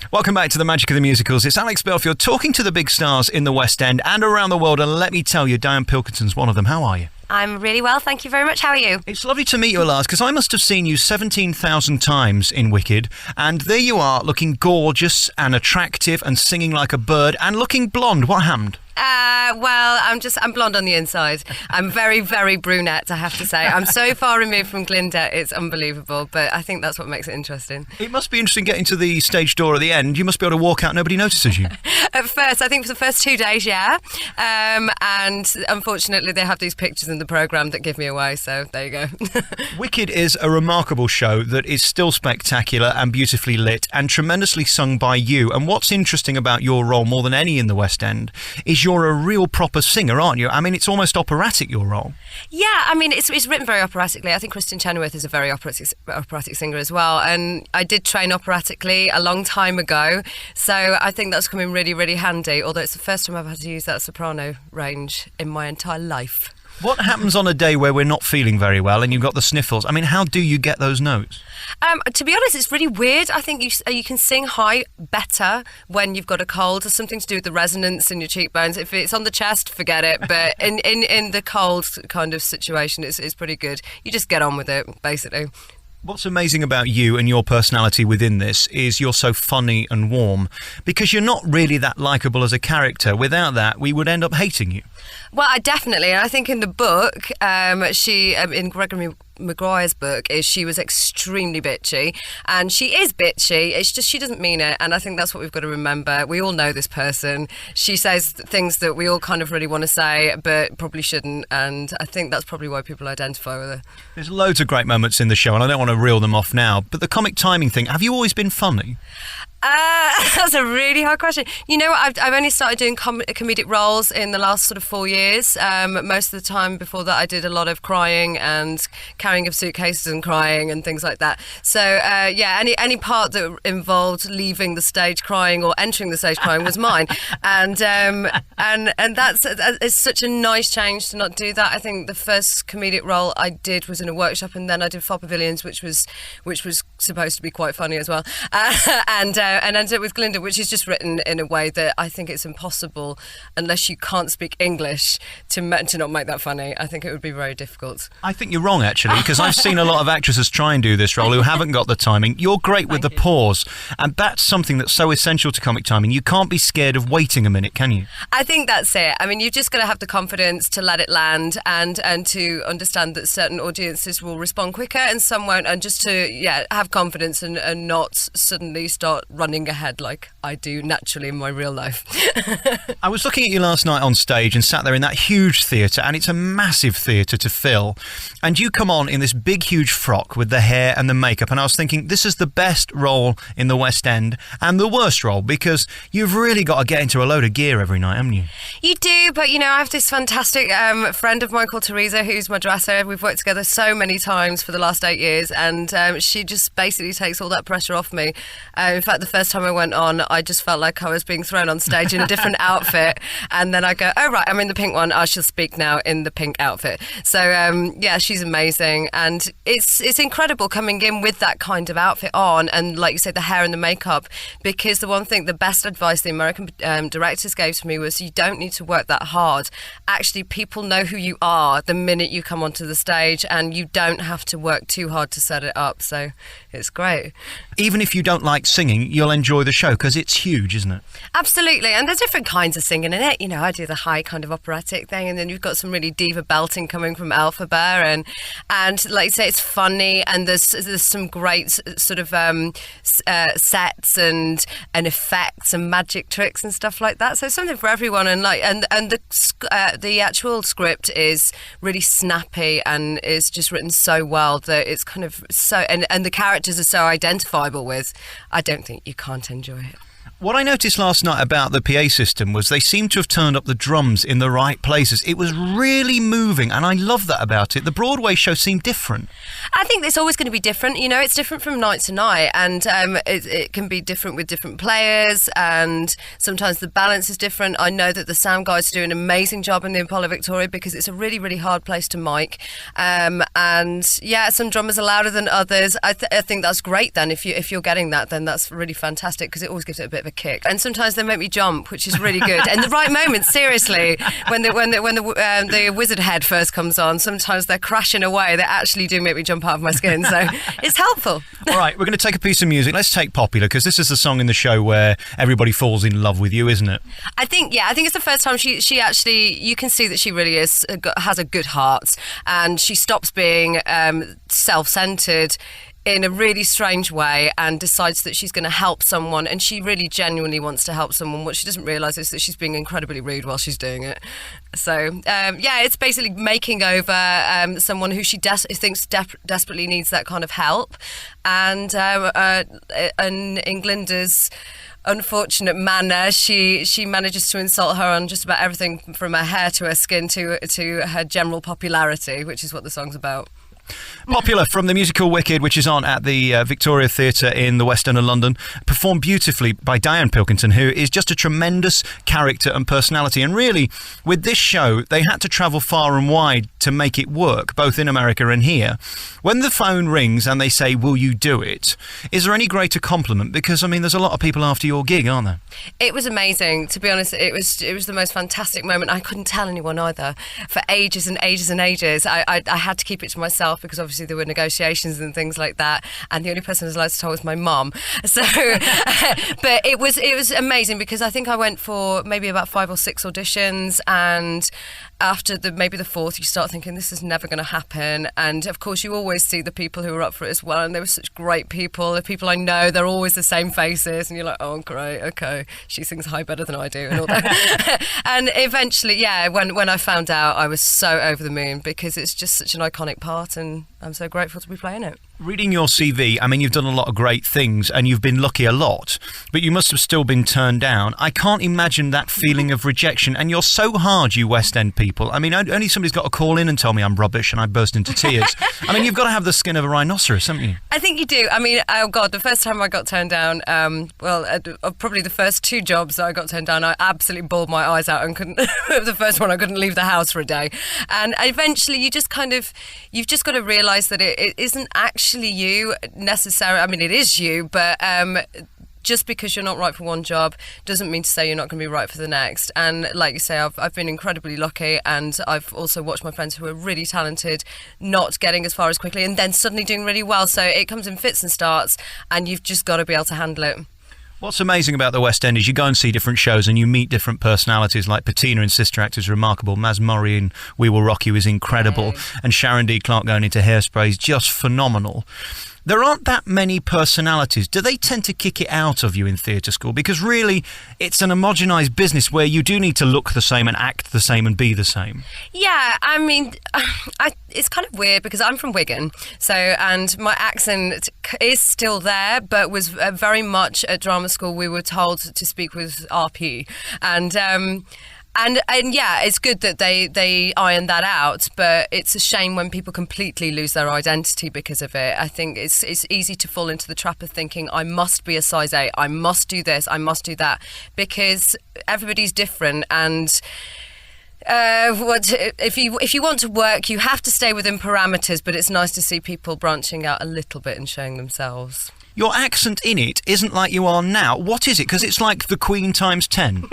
Welcome back to the Magic of the Musicals. It's Alex Belfield talking to the big stars in the West End and around the world. And let me tell you, Dianne Pilkington's one of them. How are you? I'm really well, thank you very much. How are you? It's lovely to meet you, Lars, because I must have seen you 17,000 times in Wicked, and there you are, looking gorgeous and attractive and singing like a bird and looking blonde. What happened? Well, I'm blonde on the inside. I'm very, very brunette, I have to say. I'm so far removed from Glinda, it's unbelievable, but I think that's what makes it interesting. It must be interesting getting to the stage door at the end. You must be able to walk out, nobody notices you. At first, I think for the first 2 days, yeah. And unfortunately, they have these pictures in the programme that give me away, so there you go. Wicked is a remarkable show that is still spectacular and beautifully lit and tremendously sung by you. And what's interesting about your role, more than any in the West End, is you're a real proper singer, aren't you? I mean, it's almost operatic, your role. Yeah, I mean, it's written very operatically. I think Kristen Chenoweth is a very operatic singer as well. And I did train operatically a long time ago. So I think that's coming really, really handy, although it's the first time I've had to use that soprano range in my entire life. What happens on a day where we're not feeling very well and you've got the sniffles? I mean, how do you get those notes? To be honest, it's really weird. I think you can sing high better when you've got a cold. It's something to do with the resonance in your cheekbones. If it's on the chest, forget it. But in the cold kind of situation, it's pretty good. You just get on with it, basically. What's amazing about you and your personality within this is you're so funny and warm, because you're not really that likeable as a character. Without that, we would end up hating you. Well, I think in the book, in Gregory Maguire's book, she was extremely bitchy, and she is bitchy. It's just she doesn't mean it, and I think that's what we've got to remember. We all know this person. She says things that we all kind of really want to say, but probably shouldn't, and I think that's probably why people identify with her. There's loads of great moments in the show, and I don't want to reel them off now, but the comic timing thing, have you always been funny? That's a really hard question. You know what? I've only started doing comedic roles in the last sort of 4 years. Most of the time before that, I did a lot of crying and carrying of suitcases and crying and things like that. So yeah, any part that involved leaving the stage crying or entering the stage crying was mine. And that's it's such a nice change to not do that. I think the first comedic role I did was in a workshop, and then I did Four Pavilions, which was supposed to be quite funny as well. And ended up with Glinda, which is just written in a way that I think it's impossible, unless you can't speak English, to not make that funny. I think it would be very difficult. I think you're wrong, actually, because I've seen a lot of actresses try and do this role who haven't got the timing. You're great with the pause, and that's something that's so essential to comic timing. You can't be scared of waiting a minute, can you? I think that's it. I mean, you've just got to have the confidence to let it land and to understand that certain audiences will respond quicker and some won't, and just to have confidence and not suddenly start running ahead like I do naturally in my real life. I was looking at you last night on stage and sat there in that huge theatre, and it's a massive theatre to fill, and you come on in this big huge frock with the hair and the makeup, and I was thinking, this is the best role in the West End and the worst role, because you've really got to get into a load of gear every night, haven't you? You do, but you know, I have this fantastic friend of mine called Teresa, who's my dresser. We've worked together so many times for the last 8 years, and she just basically takes all that pressure off me. In fact, the first time I went on, I just felt like I was being thrown on stage in a different outfit, and then I go, oh right, I'm in the pink one, I shall speak now in the pink outfit. So yeah, she's amazing, and it's incredible coming in with that kind of outfit on, and like you say, the hair and the makeup, because the best advice the American directors gave to me was, you don't need to work that hard. Actually, people know who you are the minute you come onto the stage, and you don't have to work too hard to set it up, so it's great. Even if you don't like singing, you'll enjoy the show, because it's huge, isn't it? Absolutely, and there's different kinds of singing in it. You know, I do the high kind of operatic thing, and then you've got some really diva belting coming from Elphaba, and like you say, it's funny, and there's some great sort of sets and effects and magic tricks and stuff like that. So something for everyone, and the actual script is really snappy and is just written so well that it's kind of so, and the characters are so identifiable with. I don't think you can't enjoy it. What I noticed last night about the PA system was they seemed to have turned up the drums in the right places. It was really moving, and I love that about it. The Broadway show seemed different. I think it's always going to be different. You know, it's different from night to night, and it can be different with different players, and sometimes the balance is different. I know that the sound guys do an amazing job in the Apollo Victoria because it's a really, really hard place to mic. And yeah, some drummers are louder than others. I think that's great then. If you're getting that, then that's really fantastic because it always gives it a bit of a kick. And sometimes they make me jump, which is really good. And the right moment, seriously, when the wizard head first comes on, sometimes they're crashing away. They actually do make me jump out of my skin. So it's helpful. All right, we're going to take a piece of music. Let's take Popular, because this is the song in the show where everybody falls in love with you, isn't it? I think it's the first time she actually, you can see that she really has a good heart, and she stops being self-centered in a really strange way and decides that she's going to help someone, and she really genuinely wants to help someone. What she doesn't realise is that she's being incredibly rude while she's doing it. So, it's basically making over someone who she thinks desperately needs that kind of help. And in Glinda's unfortunate manner, she manages to insult her on just about everything from her hair to her skin to her general popularity, which is what the song's about. Popular from the musical Wicked, which is on at the Victoria Theatre in the West End of London, performed beautifully by Dianne Pilkington, who is just a tremendous character and personality. And really, with this show, they had to travel far and wide to make it work, both in America and here. When the phone rings and they say, "Will you do it?" is there any greater compliment? Because, I mean, there's a lot of people after your gig, aren't there? It was amazing, to be honest. It was the most fantastic moment. I couldn't tell anyone either for ages and ages and ages. I had to keep it to myself because obviously there were negotiations and things like that, and the only person I was allowed to tell was my mum. So, but it was amazing because I think I went for maybe about 5 or 6 auditions, and after maybe the 4th, you start thinking this is never going to happen. And of course, you always see the people who are up for it as well, and they were such great people. The people I know, they're always the same faces, and you're like, oh great, okay, she sings high better than I do, and all that. And eventually, when I found out, I was so over the moon because it's just such an iconic part, and I'm so grateful to be playing it. Reading your CV, I mean, you've done a lot of great things and you've been lucky a lot, but you must have still been turned down. I can't imagine that feeling of rejection, and you're so hard, you West End people. I mean, only somebody's got to call in and tell me I'm rubbish and I burst into tears. I mean, you've got to have the skin of a rhinoceros, haven't you? I think you do. I mean, oh God, the first time I got turned down, probably the first 2 jobs that I got turned down, I absolutely bawled my eyes out and couldn't, the first one I couldn't leave the house for a day. And eventually you've just got to realise that it isn't actually you necessarily. I mean, it is you, but just because you're not right for one job doesn't mean to say you're not going to be right for the next. And like you say, I've been incredibly lucky, and I've also watched my friends who are really talented not getting as far as quickly and then suddenly doing really well. So it comes in fits and starts, and you've just got to be able to handle it. What's amazing about the West End is you go and see different shows and you meet different personalities, like Patina in Sister Act is remarkable, Maz Murray in We Will Rock You is incredible, and Sharon D. Clark going into Hairspray is just phenomenal. There aren't that many personalities. Do they tend to kick it out of you in theatre school? Because really, it's an homogenised business where you do need to look the same and act the same and be the same. Yeah, I mean, it's kind of weird because I'm from Wigan, and my accent is still there, but was very much at drama school. We were told to speak with RP, And yeah, it's good that they iron that out, but it's a shame when people completely lose their identity because of it. I think it's easy to fall into the trap of thinking, I must be a size 8, I must do this, I must do that, because everybody's different. And if you want to work, you have to stay within parameters, but it's nice to see people branching out a little bit and showing themselves. Your accent in it isn't like you are now. What is it? Because it's like the Queen times 10.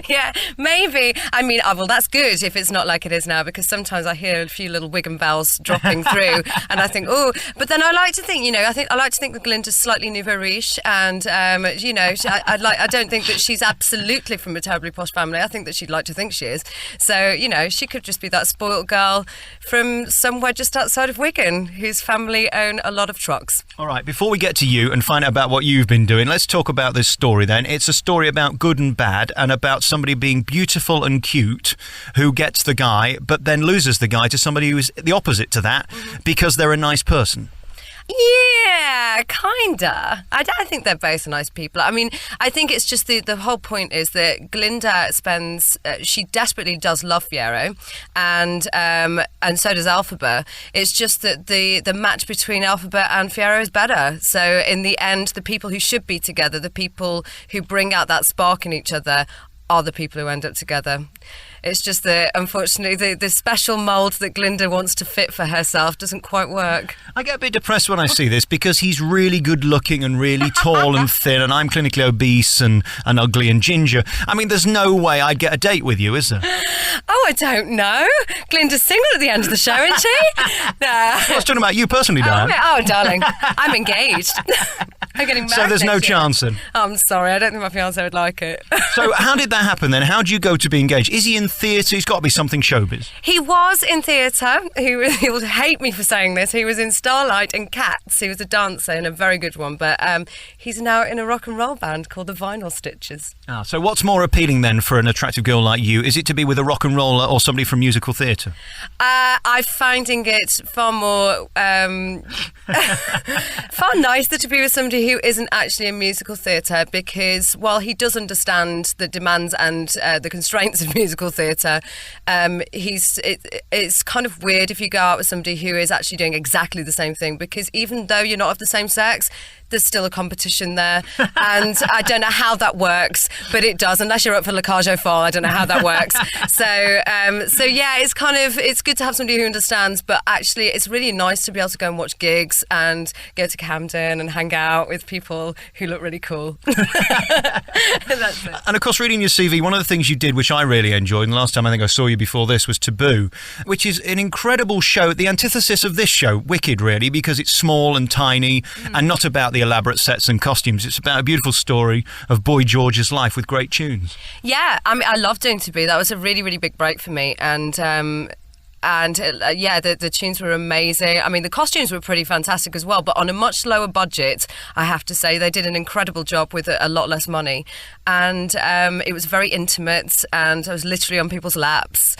Yeah, maybe. I mean, well, that's good if it's not like it is now, because sometimes I hear a few little Wigan bells dropping through, and I think, oh. But then I like to think, I like to think that Glinda's slightly nouveau riche, and I don't think that she's absolutely from a terribly posh family. I think that she'd like to think she is. So, she could just be that spoilt girl from somewhere just outside of Wigan, whose family own a lot of trucks. All right, before we get to you and find out about what you've been doing, let's talk about this story then. It's a story about good and bad, and about somebody being beautiful and cute who gets the guy but then loses the guy to somebody who's the opposite to that because they're a nice person. Yeah, kinda. I don't think they're both nice people. I mean, I think it's just the whole point is that Glinda she desperately does love Fiyero, and so does Elphaba. It's just that the match between Elphaba and Fiyero is better. So in the end, the people who should be together, the people who bring out that spark in each other, are the people who end up together. It's just that, unfortunately, the special mould that Glinda wants to fit for herself doesn't quite work. I get a bit depressed when I see this because he's really good looking and really tall and thin, and I'm clinically obese and ugly and ginger. I mean, there's no way I'd get a date with you, is there? Oh, I don't know. Glinda's single at the end of the show, isn't she? No. I was talking about you personally, Dianne. Oh, darling, I'm engaged. I'm getting married. So there's no chance then? Oh, I'm sorry, I don't think my fiancé would like it. So how did that happen then? How did you go to be engaged? Is he in theatre? He's got to be something showbiz. He was in theatre. He will hate me for saying this. He was in Starlight and Cats. He was a dancer and a very good one. But he's now in a rock and roll band called the Vinyl Stitches. So what's more appealing then for an attractive girl like you? Is it to be with a rock and roller or somebody from musical theatre? I'm finding it far more far nicer to be with somebody who isn't actually in musical theatre, because while he does understand the demands and the constraints of musical theatre, it's kind of weird if you go out with somebody who is actually doing exactly the same thing, because even though you're not of the same sex, there's still a competition there, and I don't know how that works, but it does. Unless you're up for La Cage aux Folles, I don't know how that works. So yeah, it's good to have somebody who understands, but actually it's really nice to be able to go and watch gigs and go to Camden and hang out with people who look really cool. That's it. And of course, reading your CV, one of the things you did, which I really enjoyed, and the last time I think I saw you before this, was Taboo, which is an incredible show, the antithesis of this show, Wicked, really, because it's small and tiny and not about the elaborate sets and costumes. It's about a beautiful story of Boy George's life with great tunes. Yeah, I mean, I love doing Taboo. That was a really, really big break for me, and the tunes were amazing. I mean, the costumes were pretty fantastic as well, but on a much lower budget, I have to say. They did an incredible job with a lot less money, and it was very intimate, and I was literally on people's laps,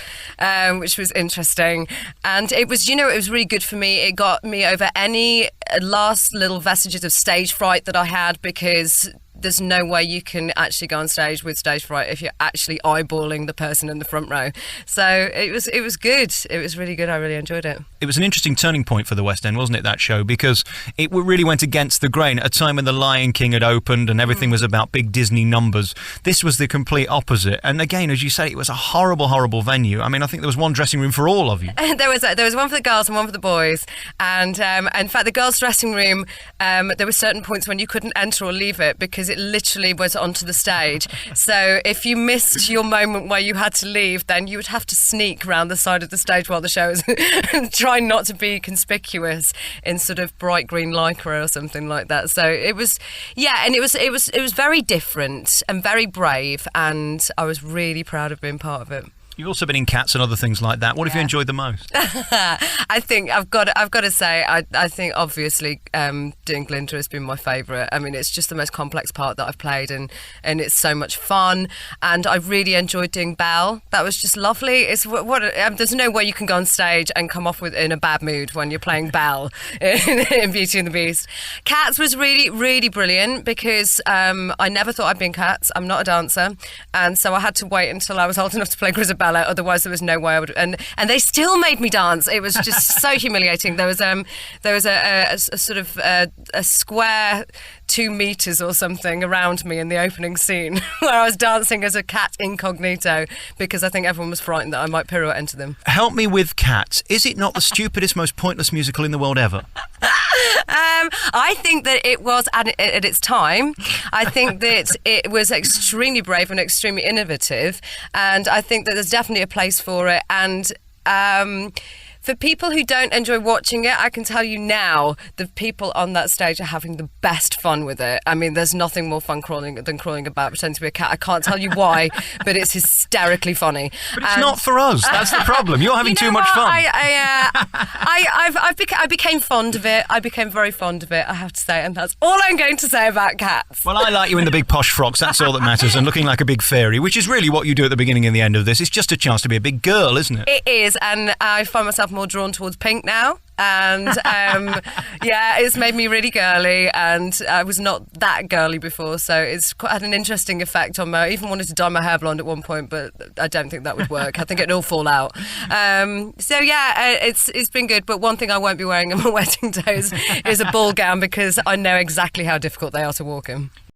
which was interesting. And it was really good for me. It got me over any last little vestiges of stage fright that I had, because there's no way you can actually go on stage with stage fright if you're actually eyeballing the person in the front row. So it was good. It was really good. I really enjoyed it. It was an interesting turning point for the West End, wasn't it, that show? Because it really went against the grain at a time when The Lion King had opened and everything was about big Disney numbers. This was the complete opposite. And again, as you say, it was a horrible, horrible venue. I mean, I think there was one dressing room for all of you. There was one for the girls and one for the boys. And in fact, the girls' dressing room, there were certain points when you couldn't enter or leave it because it literally was onto the stage. So if you missed your moment where you had to leave, then you would have to sneak around the side of the stage while the show was and try not to be conspicuous in sort of bright green lycra or something like that. So it was, yeah, and it was very different and very brave, and I was really proud of being part of it. You've also been in Cats and other things like that. What have you enjoyed the most? I think I've got to say, I think obviously doing Glinda has been my favourite. I mean, it's just the most complex part that I've played, and it's so much fun. And I really enjoyed doing Belle. That was just lovely. It's there's no way you can go on stage and come off in a bad mood when you're playing Belle in Beauty and the Beast. Cats was really, really brilliant, because I never thought I'd be in Cats. I'm not a dancer, and so I had to wait until I was old enough to play Grisabella. Otherwise, there was no way I would. And they still made me dance. It was just so humiliating. There was a sort of a square 2 meters or something around me in the opening scene where I was dancing as a cat incognito, because I think everyone was frightened that I might pirouette into them. Help me with Cats. Is it not the stupidest, most pointless musical in the world ever? I think that it was at its time. I think that it was extremely brave and extremely innovative, and I think that there's definitely a place for it. And for people who don't enjoy watching it, I can tell you now, the people on that stage are having the best fun with it. I mean, there's nothing more fun than crawling about pretending to be a cat. I can't tell you why, but it's hysterically funny. But it's not for us. That's the problem. You're having too much fun. I became fond of it. I became very fond of it, I have to say, and that's all I'm going to say about Cats. Well, I like you in the big posh frocks. That's all that matters, and looking like a big fairy, which is really what you do at the beginning and the end of this. It's just a chance to be a big girl, isn't it? It is, and I find myself more drawn towards pink now. And it's made me really girly, and I was not that girly before, so it's had an interesting effect on I even wanted to dye my hair blonde at one point, but I don't think that would work. I think it'd all fall out. It's been good, but one thing I won't be wearing on my wedding day is a ball gown, because I know exactly how difficult they are to walk in.